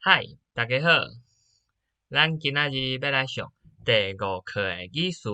嗨，大家好，咱今仔日要来上第5课的语词。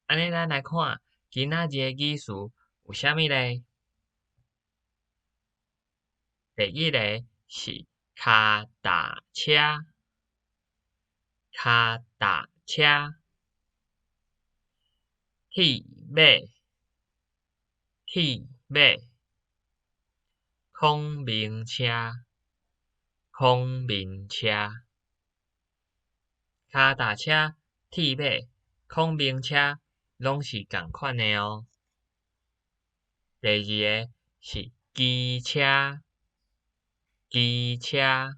安尼，咱来看今仔日的语词有啥物咧？第一个是脚踏车，脚踏车，铁马，铁马，孔明车，孔明车，脚踏车、铁马、孔明车拢是共款的哦。第二个是机车，机车。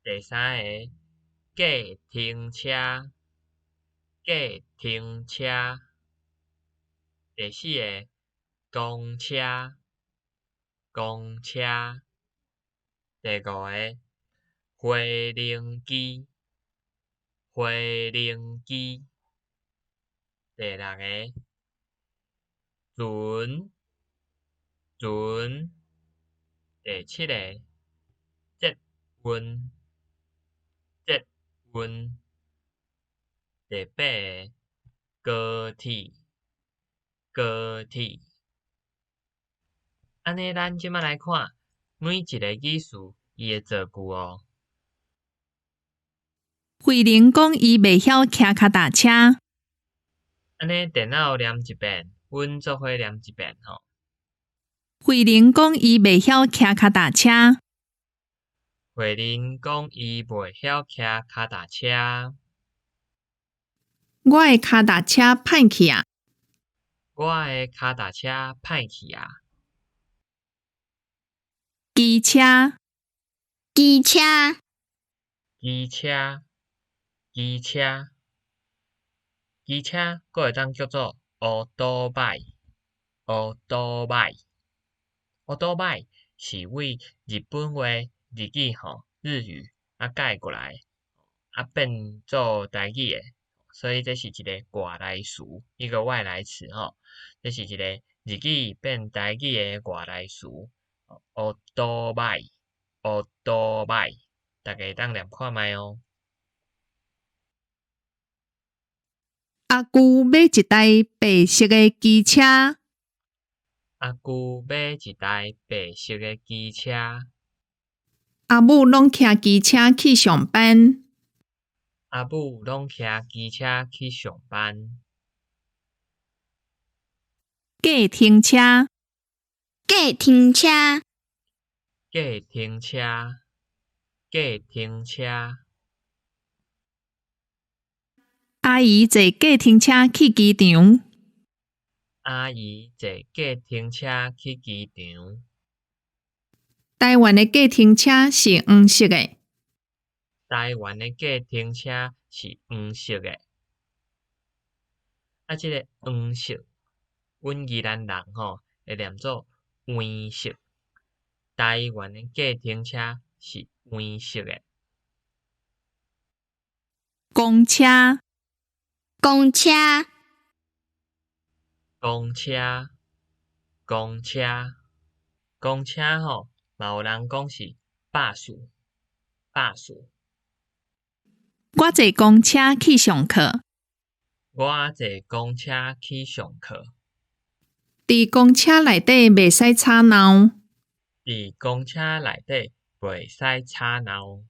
第三个计程车，计程车。第四个公车，公车。第五个飞行机，飞行机。第六个船，船。第七个捷运，捷运。第八个高铁，高铁。安尼，咱即摆来看每一个语词伊的造句哦。慧玲讲伊袂晓骑脚踏车。安尼，电脑念一遍，阮做伙念一遍吼。慧玲讲伊袂晓骑脚踏车。慧玲讲伊袂晓骑脚踏车。我的脚踏车歹去啊！我的脚踏车歹去啊！机车，机车，机车，机车，机车，佫会当叫做乌多摆，乌多摆，乌多摆是为日本话、日语吼、日语改过来，变做台语的，所以这是一个外来词，一个外来词吼。这是一个日语变台语的外来词，乌多摆，乌多摆，大家当念看卖哦。阿舅买一台白色的机车。阿舅买一台白色的机车。阿母拢骑机车去上班。阿母拢骑机车去上班。计程车，计程车，计程车，计程车。阿姨坐计程车去机场。阿姨坐计程车去机场。台湾的计程车是黄色的。台湾的计程车是黄色的。这个黄色，阮宜兰人吼会念做黄色。台湾的计程车是黄色的。公车，公车，公车，公车，公车吼，嘛有人讲是巴士，巴士。我坐公车去上课。我坐公车去上课。伫公车内底袂使吵闹。伫公车内底袂使吵闹。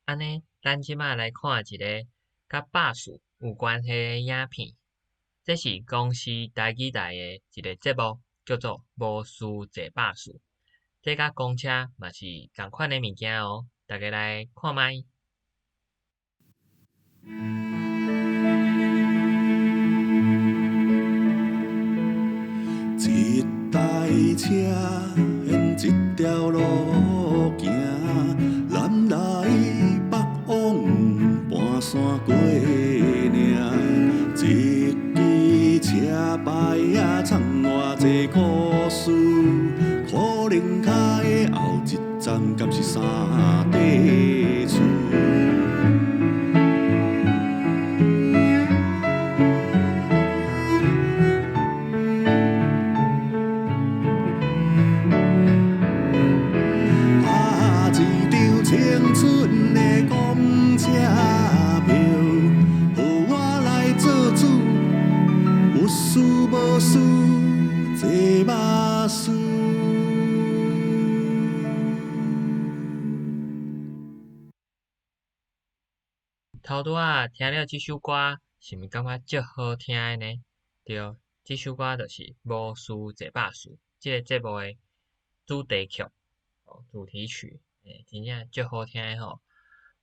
安尼，咱即摆来看一个甲巴士有关系的影片。这是公司台语台的一个节目，叫做《无事坐巴士》。这甲公车嘛是同款的物件哦，大家来看卖。一台车沿一条路行，南来北往半山过岭。一支车牌啊，藏偌济故事，可能卡的后一站敢是三地厝。青春的公车票，予我来做主，有事无事坐巴士。头拄仔听了这首歌，是毋感觉足好听的呢？对，这首歌就是无事坐巴士，这个节目的主题曲、主题曲，真正足好听的吼。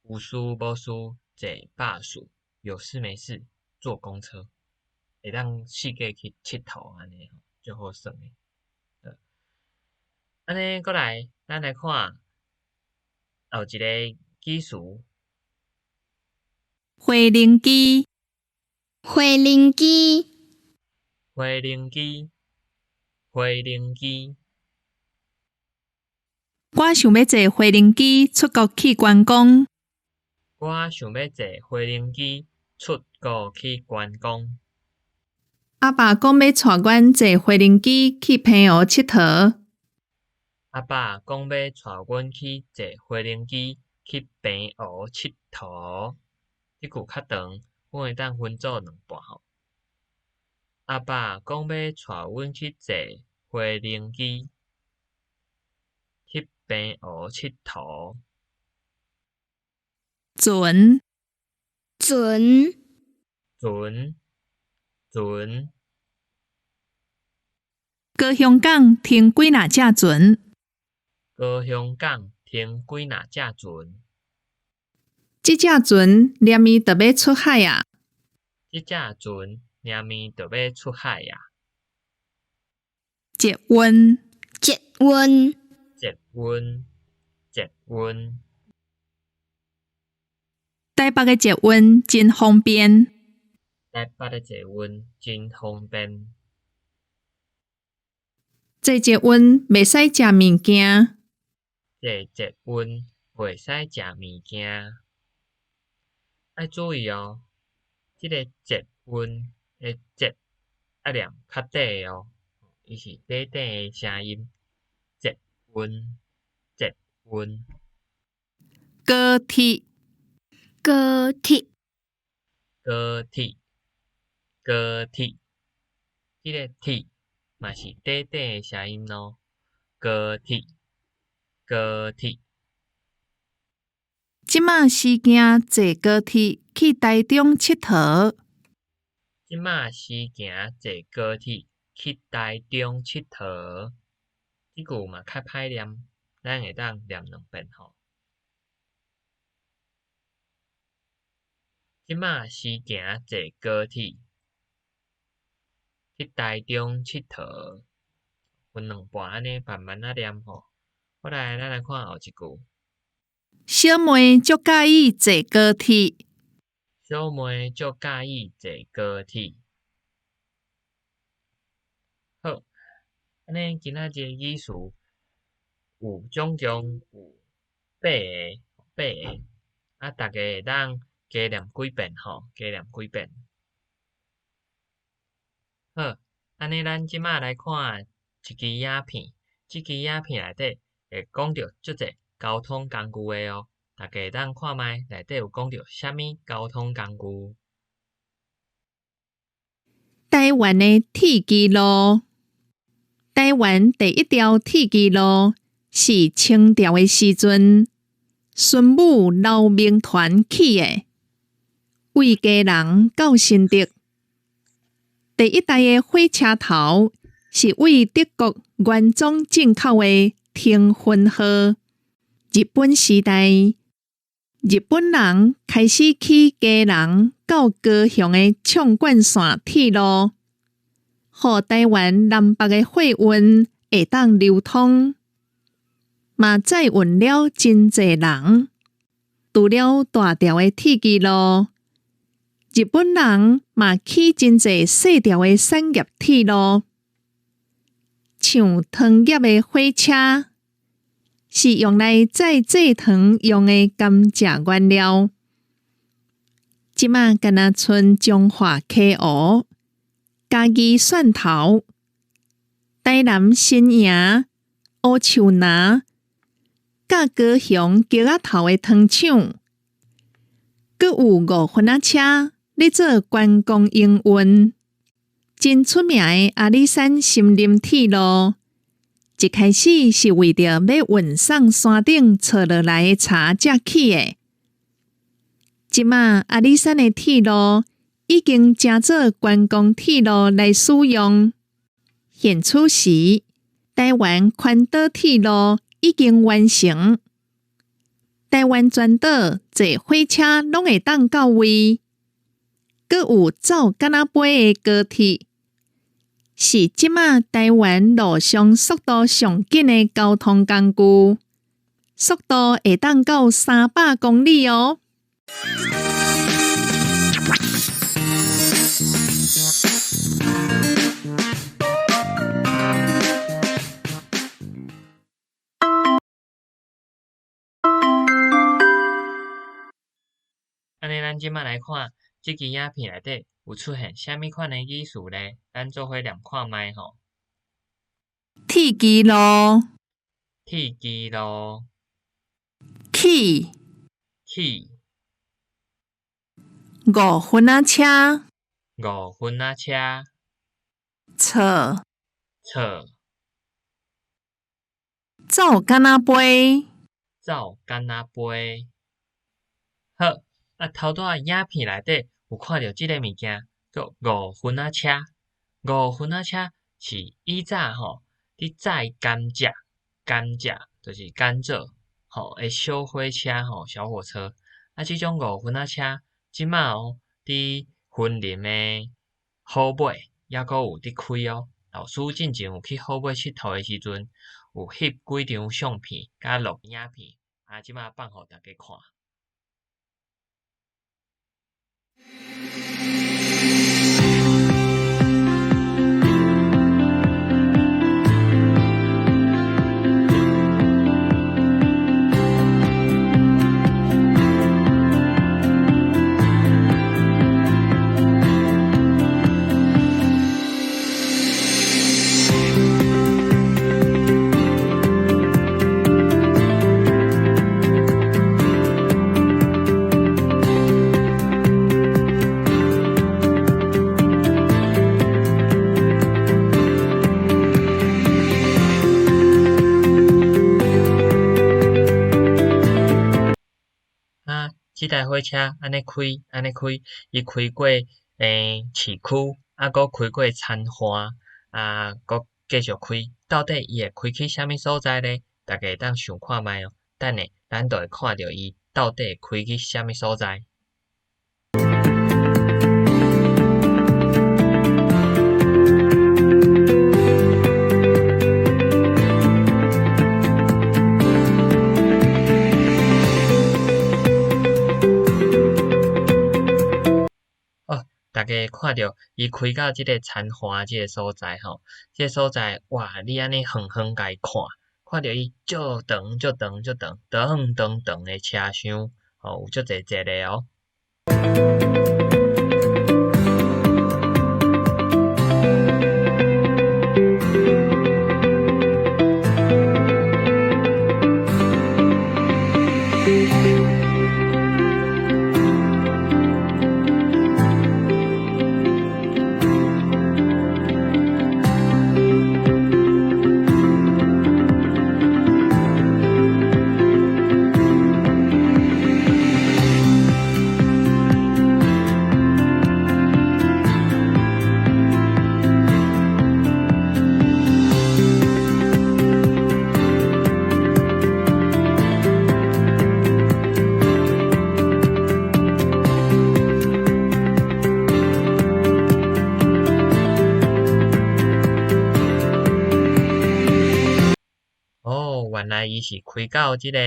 有事无事坐巴士，有事没事坐公车，会当四界去佚佗安尼吼，足好耍的。安尼过来，咱来看后一个句词。花灵机，花灵机，花灵机，花灵机，我想要坐花灵机出国去观光。我想要坐花灵机出国去观光。阿爸讲要带阮坐花灵机去澎湖佚佗。阿爸讲要带阮去坐花灵机去澎湖佚佗。这句较长，阮会当分做两半吼。阿爸讲要带阮去坐花灵机去澎湖佚佗。船，船，船，船，高雄港停几若只船？高雄港停几若只船？即只船念伊就要出海啊！即只船念伊就要出海啊！节温，节温，节温，节温。台北的节温真方便。台北的节温真方便。坐节温袂使食物件。坐节温袂使食物件。要注意哦，这个节温的节要念较短哦，伊是短短的声音。节温，节温。高铁，高铁，高铁，高铁。这个铁嘛是短短的声音咯。高铁，高铁。即马时行坐高铁去台中佚佗。即马时行坐高铁去台中佚佗。这句嘛较歹念，咱会当念两遍吼。即马时行坐高铁去台中佚佗，分两半安尼慢慢啊念吼。好来，咱来看后一句。小妹足介意坐高铁。小妹足介意坐高铁。好，安尼今仔日语词有总共有8个，啊，大家会当加念几遍吼，加念几遍。好，安尼咱即马来看一支影片，这支影片内底会讲到足侪交通工具的哦，大家会当看觅内底有讲到虾米交通工具。台湾的铁基路，台湾第一条铁基路是清朝的时阵，孙武留民团起的，为家人到新竹。第一台的火车头是为德国原装进口的天魂号。日本时代，日本人开始起家人到高雄的纵贯线铁路，予台湾南北的货运会当流通，嘛载运了真侪人。除了大条的铁基路，日本人嘛起真侪细条的产业铁路，像糖业的火车，是用来载蔗糖用的甘蔗原料。即马敢若剩彰化溪湖、嘉义蒜头、台南新营、乌树林、甲甲高雄橋仔頭的糖廠，閣有5分仔車咧做觀光營運。真出名的阿里山森林鐵路，一開始是為着要運送山頂採落來的茶才起的。即馬阿里山的鐵路已經成做觀光鐵路來使用。現此時，台灣環島鐵路已經完成，台灣全島坐火車攏會當到位，閣有走敢若飛的高鐵。是即馬台灣路上速度上緊的交通工具，速度會當到300公里哦。安尼，咱即馬來看即支影片內底有出現啥物款的語詞呢？咱做伙念看覓吼。鐵枝路，鐵枝路，起起5分仔車， 5分仔車，錯錯走敢若飛，走敢若飛。好，頭拄仔影片內底有看到即個物件叫5分仔車。5分仔車是以早吼，伫載甘蔗，甘蔗就是甘蔗吼的小火車吼，小火車。即種5分仔車，即馬伫雲林的好尾，抑閣有佇開哦。老師進前有去好尾佚佗的時陣，有翕幾張相片甲錄影片，即馬放互大家看。即台火車安尼開，伊開過市區，閣開過田花，閣繼續開，到底伊會開去啥物所在呢？大家會當想看覓哦。等下咱就會看到伊到底會開去啥物所在。大家看到伊開到即個田花即個所在吼，即個所在哇！你安尼遠遠甲伊看到伊足長足長足長，長長長的車廂，有足濟隻的哦。原來伊是開到即個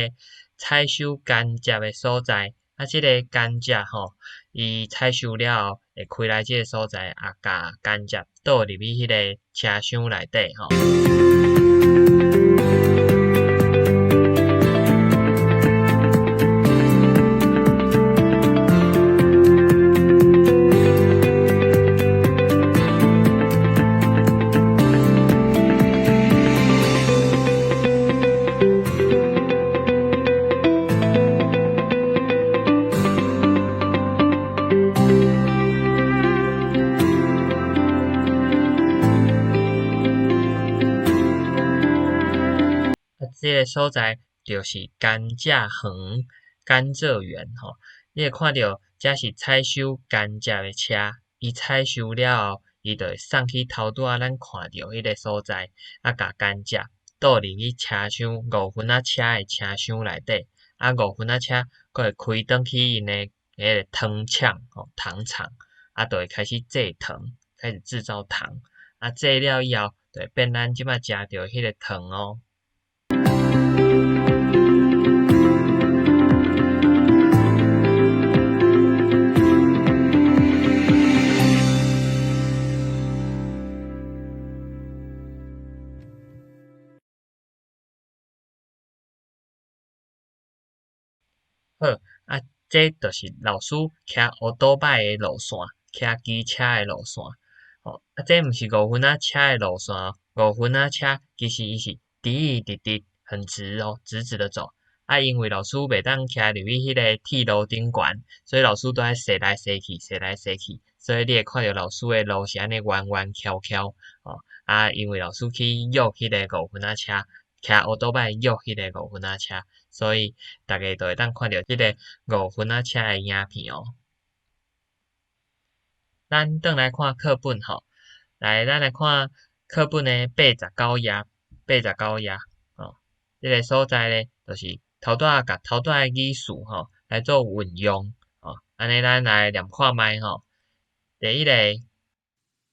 採收甘蔗的所在，即個甘蔗吼，伊採收了後會開來即個所在，甲甘蔗倒入去迄個車廂內底吼。这个所在就是甘蔗园，甘蔗园吼。你会看到这是采收甘蔗的车，伊采收了后，伊就会送去头拄仔咱看到迄个所在，甲甘蔗倒入去车厢5分仔车的车厢内底，5分仔车佫会开转去因的迄个糖厂糖厂，就会开始制糖，开始制造糖，制了以后，就会变咱即摆食到迄个糖哦。好，这就是老师骑乌多摆的路线，骑机车的路线。这毋是5分仔车的路线，5分仔车其实伊是直直很直哦，直直的走。因为老师袂当骑入去迄个铁路顶悬，所以老师都爱踅来踅去，踅来踅去，所以你会看到老师的路是安尼弯弯翘翘哦。因为老师去约迄个5分仔车，骑乌多摆约迄个5分仔车，所以大家都会当看到即个5分仔车的影片哦。咱转来看课本吼，咱来看课本的89页哦。这个所在咧，就是头拄仔甲头拄仔语序吼来做运用哦。安尼咱来念看卖吼。第一个，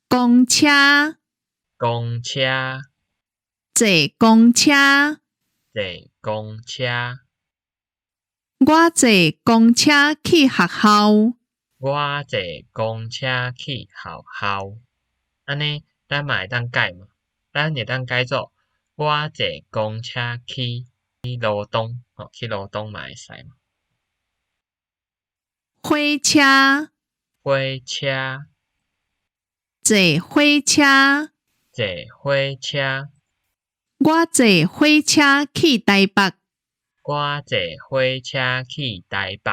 公车，公车，坐公车，坐公车，我坐公车去学校。我坐公车去学校。安尼咱嘛会当改嘛，咱会当改做我坐公车去罗东去罗东嘛会使嘛。火车，火车，坐火车，坐火车，我坐火车去台北。我坐火车去台北。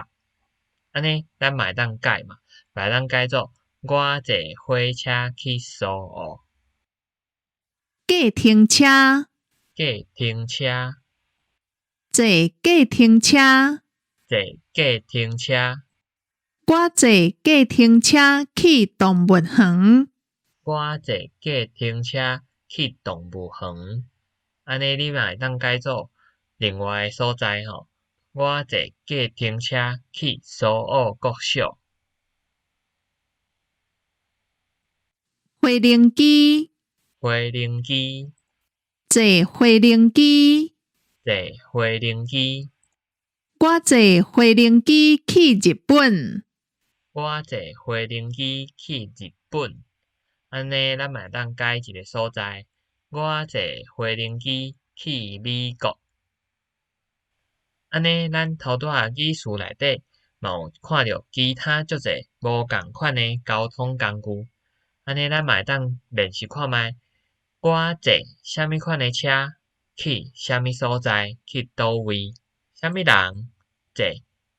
安尼咱嘛会当改嘛，会当改做我坐火车去苏澳。计程车，计程车，坐计程车，坐计程车，我坐计程车去动物园。我坐计程车去动物园。安尼你嘛会当改做另外的所在吼。我坐计程车去苏澳国小。飞行机，飞行机，坐飞行机，坐飞行机，我坐飞行机去日本。我坐飞行机去日本。安尼咱嘛会当改一个所在。我坐飞行机去美国。安尼咱头拄仔语序内底嘛有看到其他足侪无共款的交通工具。安尼咱嘛会当练习看卖。我坐啥物款的车去啥物所在，去倒位？啥物人坐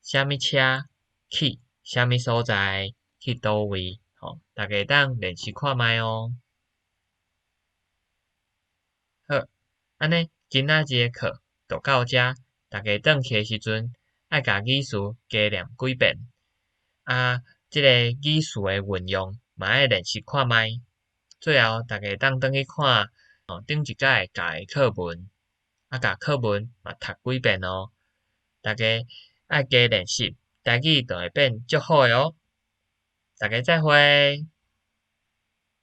啥物车去啥物所在，去倒位？大家当练习看卖哦。好，安尼今仔日的课就到这。大家转去的时阵，爱甲语序加念几遍。即个语序的运用嘛爱练习看卖。最后，大家当转去看顶一届教的课文，甲课文嘛读几遍哦。大家爱加练习，台语就会变足好的哦。大家再会。